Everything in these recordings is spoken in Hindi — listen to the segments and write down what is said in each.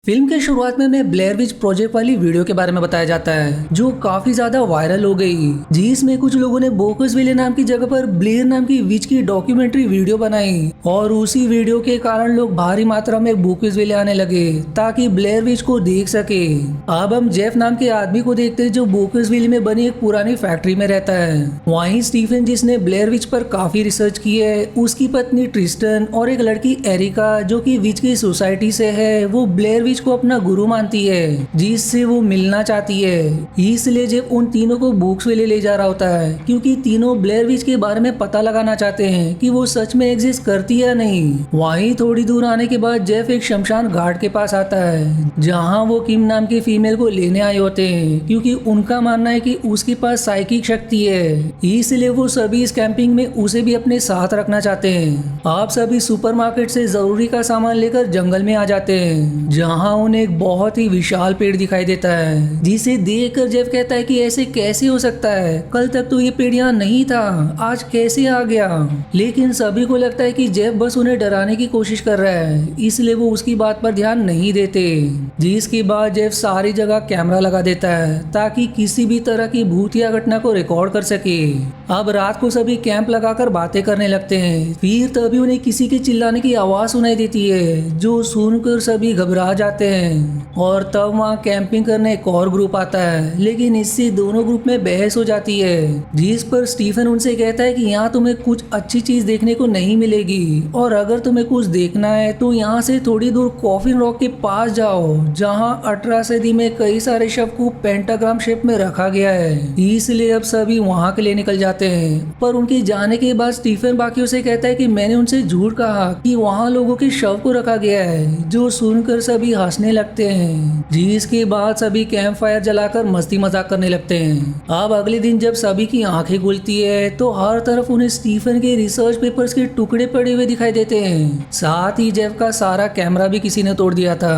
फिल्म के शुरुआत में हमें ब्लेयर विच प्रोजेक्ट वाली वीडियो के बारे में बताया जाता है जो काफी ज्यादा वायरल हो गई। जिसमें कुछ लोगों ने बोकर्सविले नाम की जगह पर ब्लेयर नाम की विच की डॉक्यूमेंट्री वीडियो बनाई और उसी वीडियो के कारण लोग भारी मात्रा में बोकर्सविले आने लगे ताकि ब्लेयर विच को देख सके। अब हम जेफ नाम के आदमी को देखते हैं जो बोकर्सविले में बनी एक पुरानी फैक्ट्री में रहता है। वहीं स्टीफन जिसने ब्लेयर विच पर काफी रिसर्च की है, उसकी पत्नी ट्रिस्टन और एक लड़की एरिका जो कि विच की सोसाइटी से है, वो ब्लेयर विच को अपना गुरु मानती है जिससे वो मिलना चाहती है। इसलिए जेफ उन तीनों को बोकर्सविले ले जा रहा होता है क्योंकि तीनों ब्लेयर विच के बारे में पता लगाना चाहते हैं कि वो सच में एग्जिस्ट करती है या नहीं। वहीं थोड़ी दूर आने के बाद जेफ एक शमशान घाट के पास आता है जहां वो किम नाम की फीमेल को लेने आए होते हैं क्योंकि उनका मानना है कि उसके पास साइकिक शक्ति है, इसलिए वो सभी इस कैंपिंग में उसे भी अपने साथ रखना चाहते हैं। आप सभी सुपरमार्केट से जरूरी का सामान लेकर जंगल में आ जाते हैं जहां उन्हें एक बहुत ही विशाल पेड़ दिखाई देता है जिसे देखकर जेफ कहता है कि ऐसे कैसे हो सकता है, कल तक तो ये पेड़ यहाँ नहीं था, आज कैसे आ गया। लेकिन सभी को लगता है कि जेफ बस उन्हें डराने की कोशिश कर रहा है, इसलिए वो उसकी बात पर ध्यान नहीं देते। जिसके बाद जेफ सारी जगह कैमरा लगा देता है ताकि किसी भी तरह की भूतिया घटना को रिकॉर्ड कर सके। अब रात को सभी कैंप लगाकर बातें करने लगते हैं। फिर तभी उन्हें किसी के चिल्लाने की आवाज सुनाई देती है जो सुनकर सभी घबरा जाते हैं और तब वहाँ कैंपिंग करने एक और ग्रुप आता है, लेकिन इससे दोनों ग्रुप में बहस हो जाती है जिस पर स्टीफन उनसे कहता है कि यहाँ तुम्हें कुछ अच्छी चीज देखने को नहीं मिलेगी और अगर तुम्हें कुछ देखना है तो यहाँ से थोड़ी दूर कॉफिन रॉक के पास जाओ जहाँ 18 सदी में कई सारे शव को पेंटाग्राम शेप में रखा गया है। इसलिए अब सभी वहाँ के लिए निकल जाते हैं, पर उनके जाने के बाद स्टीफन बाकियों से कहता है कि मैंने उनसे झूठ कहा कि वहाँ लोगों के शव को रखा गया है, जो सुनकर सभी हंसने लगते हैं। जिसके बाद सभी कैंप फायर जलाकर मस्ती मजाक करने लगते हैं। अब अगले दिन जब सभी की आंखें खुलती है तो हर तरफ उन्हें स्टीफन के रिसर्च पेपर्स के टुकड़े पड़े हुए दिखाई देते हैं। साथ ही जेफ का सारा कैमरा भी किसी ने तोड़ दिया था,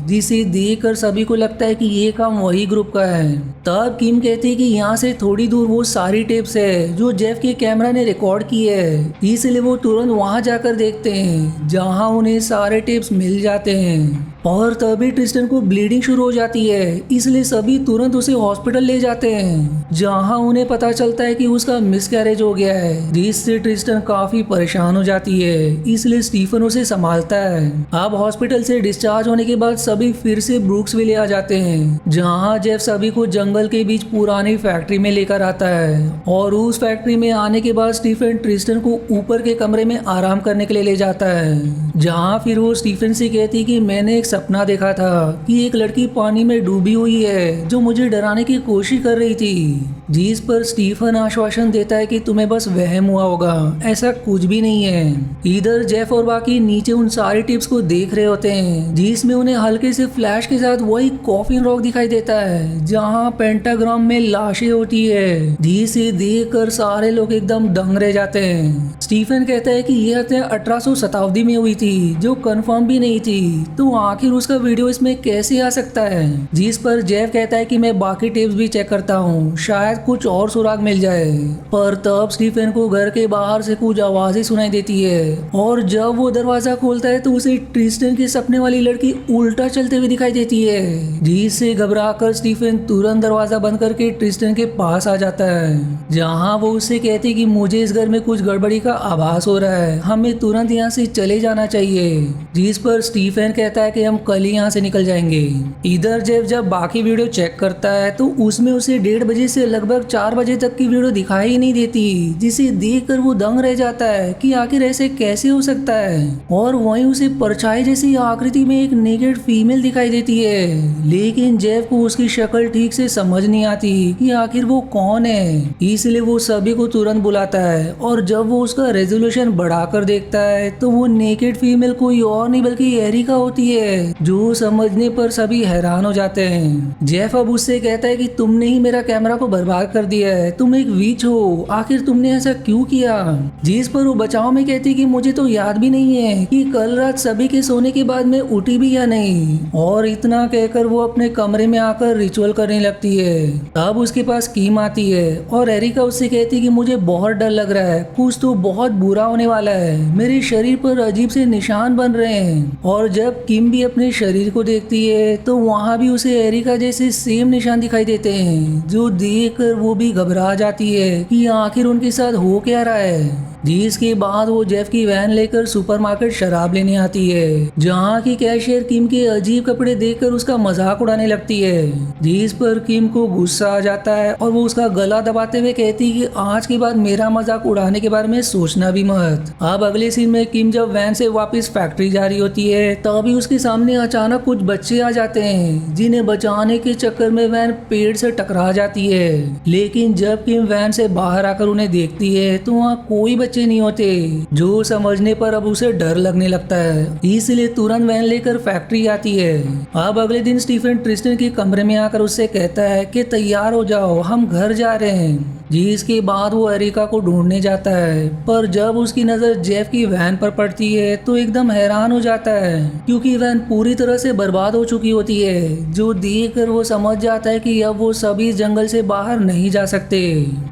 जिसे देखकर सभी को लगता है कि ये काम वही ग्रुप का है। तब किम कहती है कि यहाँ से थोड़ी दूर वो सारी टेप्स है जो जेफ के कैमरा ने रिकॉर्ड की है, इसलिए वो तुरंत वहां जाकर देखते हैं जहां उन्हें सारे टेप्स मिल जाते हैं। और तभी ट्रिस्टन को ब्लीडिंग शुरू हो जाती है, इसलिए सभी तुरंत उसे हॉस्पिटल ले जाते हैं जहां उन्हें पता चलता है कि उसका मिसकैरेज हो गया है, जिससे ट्रिस्टन काफी परेशान हो जाती है। इसलिए स्टीफन उसे संभालता है। अब हॉस्पिटल से डिस्चार्ज होने के बाद सभी फिर से ब्रूक्सविले आ जाते हैं जहां जेफ सभी को जंगल के बीच पुरानी फैक्ट्री में लेकर आता है और उस फैक्ट्री में आने के बाद स्टीफन ट्रिस्टन को ऊपर के कमरे में आराम करने के लिए ले जाता है जहां फिर वो स्टीफन से कहती कि मैंने एक सपना देखा था कि एक लड़की पानी में डूबी हुई है जो मुझे डराने की कोशिश कर रही थी। जिस पर स्टीफन आश्वासन देता है कि तुम्हें बस वहम हुआ होगा, ऐसा कुछ भी नहीं है। इधर जेफ और बाकी नीचे उन सारी टिप्स को देख रहे होते हैं जिसमें उन्हें हल्के से फ्लैश के साथ वही कॉफिन रॉक दिखाई देता है जहां पेंटाग्राम में लाशें होती है, जिसे देखकर सारे लोग एकदम दंग रह जाते हैं। स्टीफन कहता है कि यह हत्या 1800 शताब्दी में हुई थी जो कंफर्म भी नहीं थी, तो आखिर उसका वीडियो इसमें कैसे आ सकता है। जिस पर जेफ कहता है कि मैं बाकी टेप्स भी चेक करता हूँ, शायद कुछ और सुराग मिल जाए। पर तब स्टीफन को घर के बाहर से कुछ आवाजें सुनाई देती है और जब वो दरवाजा खोलता है तो उसे ट्रिस्टन के सपने वाली लड़की उल्टा चलते हुए दिखाई देती है, जिससे घबराकर स्टीफन तुरंत दरवाजा बंद करके ट्रिस्टन के पास आ जाता है जहाँ वो उससे कहती है कि मुझे इस घर में कुछ गड़बड़ी का आभास हो रहा है, हमें तुरंत यहाँ से चले जाना चाहिए। जिस पर स्टीफन कहता है कि हम कल ही यहाँ से निकल जाएंगे। इधर जेफ जब बाकी वीडियो चेक करता है तो उसमें उसे 1:30 बजे से लगभग 4 बजे तक की वीडियो दिखाई ही नहीं देती, जिसे देखकर वो दंग रह जाता है कि आखिर ऐसे कैसे हो सकता है। और वहीं उसे परछाई जैसी आकृति में एक नेकेड फीमेल दिखाई देती है, लेकिन जेफ को उसकी शक्ल ठीक से समझ नहीं आती कि आखिर वो कौन है, इसलिए वो सभी को तुरंत बुलाता है और जब वो उसका रेजोल्यूशन बढ़ाकर देखता है तो वो नेकेड फीमेल कोई और नहीं बल्कि एरिका होती है, जो समझने पर सभी हैरान हो जाते हैं। जेफ अब उससे कहता है कि तुमने ही मेरा कैमरा को बर्बाद कर दिया है, तुम एक विच हो, आखिर तुमने ऐसा क्यों किया। जिस पर वो बचाव में कहती कि मुझे तो याद भी नहीं है कि कल रात सभी के सोने के बाद मैं उठी भी या नहीं। और इतना कहकर वो अपने कमरे में आकर रिचुअल करने लगती है। तब उसके पास किम आती है और एरिका उससे कहती कि मुझे बहुत डर लग रहा है, कुछ तो बहुत बुरा होने वाला है, मेरे शरीर पर अजीब से निशान बन रहे हैं। और जब किम भी अब अपने शरीर को देखती है तो वहाँ भी उसे एरिका जैसे सेम निशान दिखाई देते हैं, जो देख कर वो भी घबरा जाती है कि आखिर उनके साथ हो क्या रहा है। जिसके बाद वो जेफ की वैन लेकर सुपरमार्केट शराब लेने आती है, जहाँ की कैशियर किम के अजीब कपड़े देखकर उसका मजाक उड़ाने लगती है, जिस पर किम को गुस्सा आ जाता है और वो उसका गला दबाते हुए कहती है कि आज के बाद मेरा मजाक उड़ाने के बारे में सोचना भी मत। अब अगले सीन में किम जब वैन से वापस फैक्ट्री जा रही होती है तभी उसके सामने अचानक कुछ बच्चे आ जाते हैं, जिन्हें बचाने के चक्कर में वैन पेड़ से टकरा जाती है। लेकिन जब किम वैन से बाहर आकर उन्हें देखती है तो वहाँ कोई बच्चे नहीं होते, जो समझने पर अब उसे डर लगने लगता है, इसलिए तुरंत वैन लेकर फैक्ट्री आती है। अब अगले दिन स्टीफन ट्रिस्टन के कमरे में आकर उससे कहता है कि तैयार हो जाओ, हम घर जा रहे हैं। जिसके बाद वो एरिका को ढूंढने जाता है, पर जब उसकी नजर जेफ की वैन पर पड़ती है तो एकदम हैरान हो जाता है, क्योंकि वैन पूरी तरह से बर्बाद हो चुकी होती है, जो देखकर वो समझ जाता है कि अब वो सभी जंगल से बाहर नहीं जा सकते।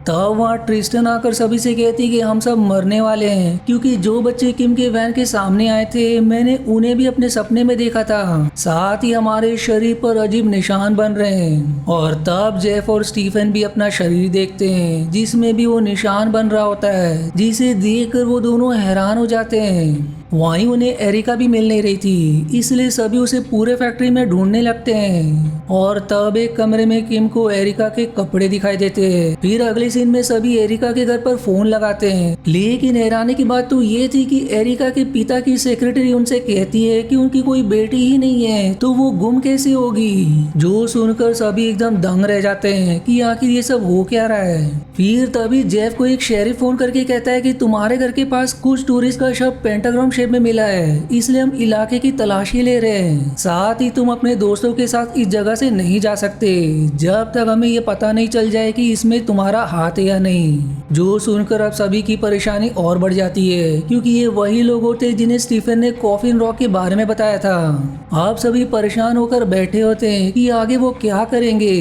तब वहाँ ट्रिस्टन आकर सभी से कहती कि हम सब मरने वाले हैं, क्योंकि जो बच्चे किम के वैन के सामने आए थे मैंने उन्हें भी अपने सपने में देखा था, साथ ही हमारे शरीर पर अजीब निशान बन रहे हैं। और तब जेफ और स्टीफन भी अपना शरीर देखते हैं जिसमें भी वो निशान बन रहा होता है, जिसे देखकर वो दोनों हैरान हो जाते हैं। वहीं उन्हें एरिका भी मिल नहीं रही थी, इसलिए सभी उसे पूरे फैक्ट्री में ढूंढने लगते हैं। और तब एक कमरे में किम को एरिका के कपड़े दिखाई देते हैं। फिर अगले सीन में सभी एरिका के घर पर फोन लगाते हैं, लेकिन हैरानी की बात तो ये थी कि एरिका के पिता की सेक्रेटरी उनसे कहती है कि उनकी कोई बेटी ही नहीं है, तो वो गुम कैसे होगी। जो सुनकर सभी एकदम दंग रह जाते हैं कि आखिर ये सब हो क्या रहा है। फिर तभी जेफ को एक शेरिफ फोन करके कहता है कि तुम्हारे घर के पास कुछ टूरिस्ट का शव पेंटाग्राम शेप में मिला है, इसलिए हम इलाके की तलाशी ले रहे हैं। साथ ही तुम अपने दोस्तों के साथ इस जगह से नहीं जा सकते जब तक हमें ये पता नहीं चल जाए कि इसमें तुम्हारा हाथ है या नहीं। जो सुनकर अब सभी की परेशानी और बढ़ जाती है, क्योंकि ये वही लोग होते जिन्हें स्टीफन ने कॉफिन रॉक के बारे में बताया था। अब सभी परेशान होकर बैठे होते हैं कि आगे वो क्या करेंगे।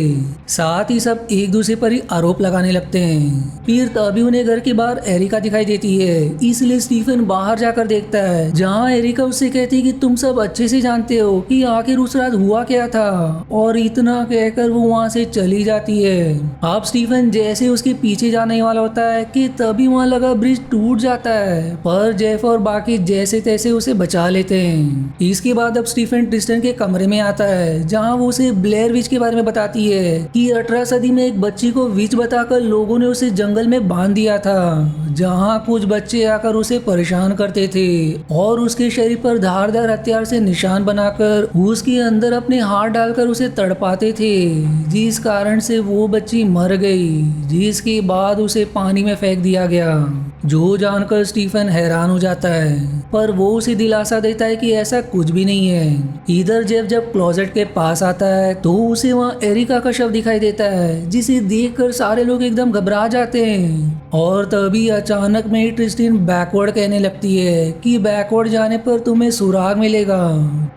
साथ ही सब एक दूसरे पर ही आरोप लगाने लगते हैं। फिर तभी उन्हें घर के बाहर एरिका दिखाई देती है, इसलिए स्टीफन बाहर जाकर देखता है, जहाँ एरिका उससे कहती है कि तुम सब अच्छे से जानते हो कि आखिर उस रात हुआ क्या था, और इतना कहकर वो वहाँ से चली जाती है। अब स्टीफन जैसे उसके पीछे जाने वाला होता है कि तभी वहाँ लगा ब्रिज टूट जाता है, पर जेफ और बाकी जैसे तैसे उसे बचा लेते हैं। इसके बाद अब स्टीफन ट्रिस्टन के कमरे में आता है, जहाँ वो उसे ब्लेयर विच के बारे में बताती है कि 18 सदी में एक बच्ची को विच बताकर लोगों ने उसे जंगल में बांध दिया था, जहाँ कुछ बच्चे आकर उसे परेशान करते थे और उसके शरीर पर धारदार हथियार से निशान बनाकर उसके अंदर अपने हाथ डालकर उसे तड़पाते थे, जिस कारण से वो बच्ची मर गई, जिसके बाद उसे पानी में फेंक दिया गया। जो जानकर स्टीफन हैरान हो जाता है, पर वो उसे दिलासा देता है कि ऐसा कुछ भी नहीं है। इधर जेफ जब क्लोजेट के पास आता है तो उसे वहाँ एरिका का शव दिखाई देता है, जिसे देखकर सारे लोग एकदम घबरा जाते हैं। और तभी अचानक में ही ट्रिस्टिन बैकवर्ड कहने लगती है कि बैकवर्ड जाने पर तुम्हें सुराग मिलेगा।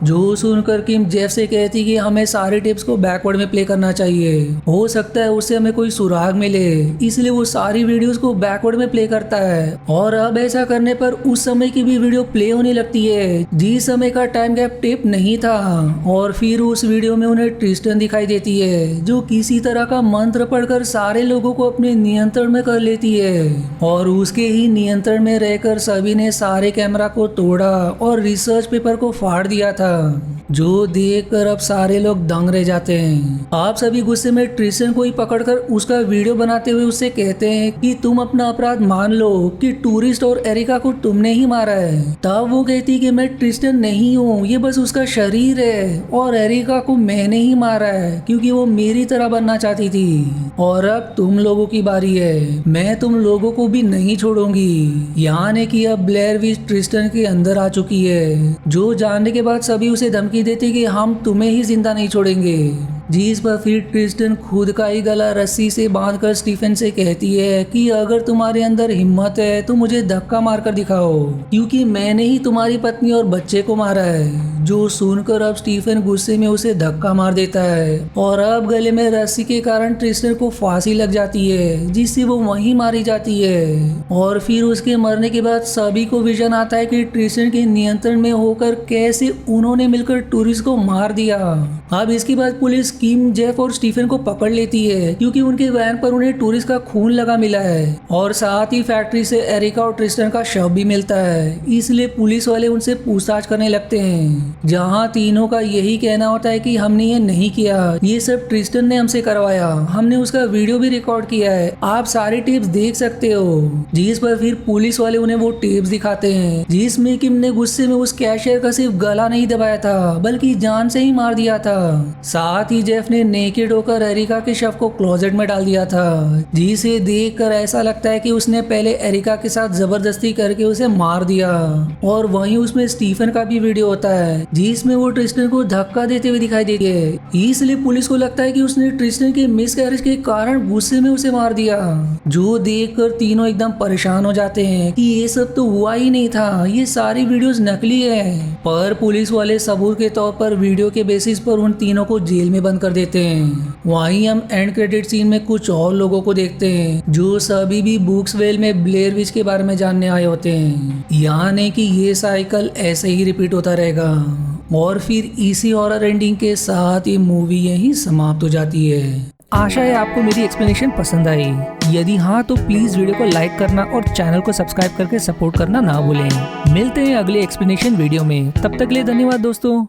जो सुनकर किम जेफ से कहती कि हमें सारे टिप्स को बैकवर्ड में प्ले करना चाहिए, हो सकता है उससे हमें कोई सुराग मिले, इसलिए वो सारी वीडियोस को बैकवर्ड में प्ले करता है। और अब ऐसा करने पर उस समय की भी वीडियो प्ले होने लगती है, जिस समय का टाइम गैप टेप नहीं था। और फिर उस वीडियो में उन्हें ट्रिस्टन दिखाई देती है, जो किसी तरह का मंत्र पढ़कर सारे लोगों को अपने नियंत्रण में कर लेती है। और उसके ही नियंत्रण में रहकर सभी ने सारे कैमरा को तोड़ा और रिसर्च पेपर को फाड़ दिया था, जो देखकर अब सारे लोग दंग रह जाते हैं। आप सभी गुस्से में ट्रिस्टन को ही पकड़कर उसका वीडियो बनाते हुए उससे कहते हैं कि तुम अपना अपराध मान लो कि टूरिस्ट और एरिका को तुमने ही मारा है। तब वो कहती कि मैं ट्रिस्टन नहीं हूँ, ये बस उसका शरीर है, और एरिका को मैंने ही मारा है क्योंकि वो मेरी तरह बनना चाहती थी। और अब तुम लोगों की बारी है, मैं तुम लोगों को भी नहीं छोड़ूंगी। यानी कि अब ब्लेयर विच ट्रिस्टन के अंदर आ चुकी है, जो जानने के बाद सभी उसे धमकी देते कि हम तुम्हें ही जिंदा नहीं छोड़ेंगे। जिस पर फिर ट्रिस्टन खुद का ही गला रस्सी से बांधकर स्टीफन से कहती है कि अगर तुम्हारे अंदर हिम्मत है तो मुझे धक्का मारकर दिखाओ, क्योंकि मैंने ही तुम्हारी पत्नी और बच्चे को मारा है। जो सुनकर अब स्टीफन गुस्से में उसे धक्का मार देता है और अब गले में रस्सी के कारण ट्रिस्टन को फांसी लग जाती है, जिससे वो वहीं मारी जाती है। और फिर उसके मरने के बाद सभी को विजन आता है कि ट्रिस्टन के नियंत्रण में होकर कैसे उन्होंने मिलकर टूरिस्ट को मार दिया। अब इसके बाद पुलिस किम, जेफ और स्टीफन को पकड़ लेती है क्योंकि उनके वैन पर उन्हें टूरिस्ट का खून लगा मिला है और साथ ही फैक्ट्री से एरिका और ट्रिस्टन का शव भी मिलता है। इसलिए पुलिस वाले उनसे पूछताछ करने लगते हैं, जहां तीनों का यही कहना होता है कि हमने ये नहीं किया, ये सब ट्रिस्टन ने हमसे करवाया, हमने उसका वीडियो भी रिकॉर्ड किया है, आप सारे टेप्स देख सकते हो। जिस पर फिर पुलिस वाले उन्हें वो टेप्स दिखाते हैं जिसमें किम ने गुस्से में उस कैशियर का सिर्फ गला नहीं दबाया था बल्कि जान से ही मार दिया था। साथ ही जेफ ने नेकेड होकर एरिका के शव को क्लोजेट में डाल दिया था, जिसे देखकर ऐसा लगता है कि उसने पहले एरिका के साथ जबरदस्ती करके उसे मार दिया। और वहीं उसमें स्टीफन का भी वीडियो होता है जिसमें वो ट्रिस्टन को धक्का देते हुए दिखाई देती है। इसलिए पुलिस को लगता है कि उसने ट्रिस्टन के मिसकैरेज के कारण गुस्से में उसे मार दिया, जो देखकर तीनों एकदम परेशान हो जाते हैं कि ये सब तो हुआ ही नहीं था, ये सारी वीडियोस नकली है। पर पुलिस वाले सबूत के तौर पर वीडियो के बेसिस पर उन तीनों को जेल में बंद कर देते हैं। वहीं हम एंड क्रेडिट सीन में कुछ और लोगों को देखते हैं जो सभी भी बुक्सवेल में ब्लेयर विच के बारे में जानने आए होते हैं, यानी कि ये साइकिल ऐसे ही रिपीट होता रहेगा। और फिर इसी हॉरर एंडिंग के साथ ये मूवी यहीं समाप्त हो जाती है। आशा है आपको मेरी एक्सप्लेनेशन पसंद आई। यदि हाँ तो प्लीज वीडियो को लाइक करना और चैनल को सब्सक्राइब करके सपोर्ट करना ना भूलें। मिलते हैं अगले एक्सप्लेनेशन वीडियो में, तब तक के लिए धन्यवाद दोस्तों।